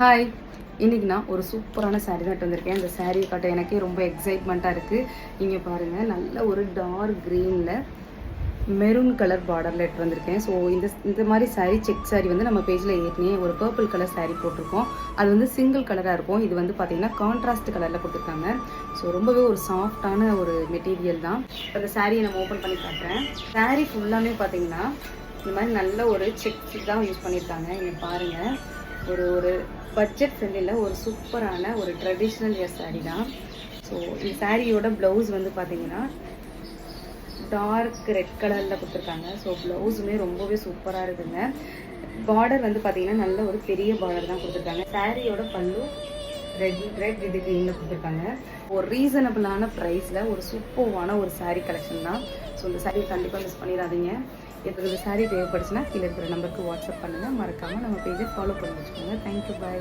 Hi, இன்னைக்கு நான் ஒரு சூப்பரான சாரீ தான் வந்திருக்கேன். இந்த சாரீ காட்ட எனக்கே ரொம்ப எக்ஸைட்மெண்ட்டாக இருக்குது. இங்கே பாருங்கள், நல்ல ஒரு டார்க் க்ரீனில் மெரூன் கலர் பார்டரில் எடுத்து வந்திருக்கேன். ஸோ இந்த மாதிரி சாரீ செக் சாரீ வந்து நம்ம பேஜில் ஏற்கனவே ஒரு பர்பிள் கலர் சாரீ போட்டிருக்கோம். அது வந்து சிங்கிள் கலராக இருக்கும். இது வந்து பார்த்திங்கன்னா கான்ட்ராஸ்ட் கலரில் கொடுத்துருக்காங்க. ஸோ ரொம்பவே ஒரு சாஃப்டான ஒரு மெட்டீரியல் தான். அந்த சாரியை நம்ம ஓப்பன் பண்ணி காட்டுறேன். சாரீ ஃபுல்லாமே பார்த்திங்கன்னா இந்த மாதிரி நல்ல ஒரு செக் தான் யூஸ் பண்ணியிருக்காங்க. இங்கே பாருங்கள், ஒரு பட்ஜெட் ஃப்ரெண்ட்லியில் ஒரு சூப்பரான ஒரு ட்ரெடிஷ்னல் இயர் சாரீ தான். ஸோ இந்த சாரியோட ப்ளவுஸ் வந்து பார்த்தீங்கன்னா டார்க் ரெட் கலரில் கொடுத்துருக்காங்க. ஸோ ப்ளவுஸுமே ரொம்பவே சூப்பராக இருக்குங்க. பார்டர் வந்து பார்த்தீங்கன்னா நல்ல ஒரு பெரிய பார்டர் தான் கொடுத்துருக்காங்க. சாரியோட பல்லு ரெட் இது க்ரீனில் கொடுத்துருக்காங்க. ஒரு ரீசனபிளான ப்ரைஸில் ஒரு சூப்பரான ஒரு சாரீ கலெக்ஷன் தான். ஸோ இந்த சாரீ கண்டிப்பாக மிஸ் பண்ணிடாதீங்க. இப்போ இந்த சாரீ தேவைப்படுச்சுன்னா கீழே இருக்கிற நம்பருக்கு வாட்ஸ்அப் பண்ணுங்கள். மறக்காமல் நம்ம பேஜை ஃபாலோ பண்ணி வச்சுக்கோங்க. தேங்க்யூ, பாய்.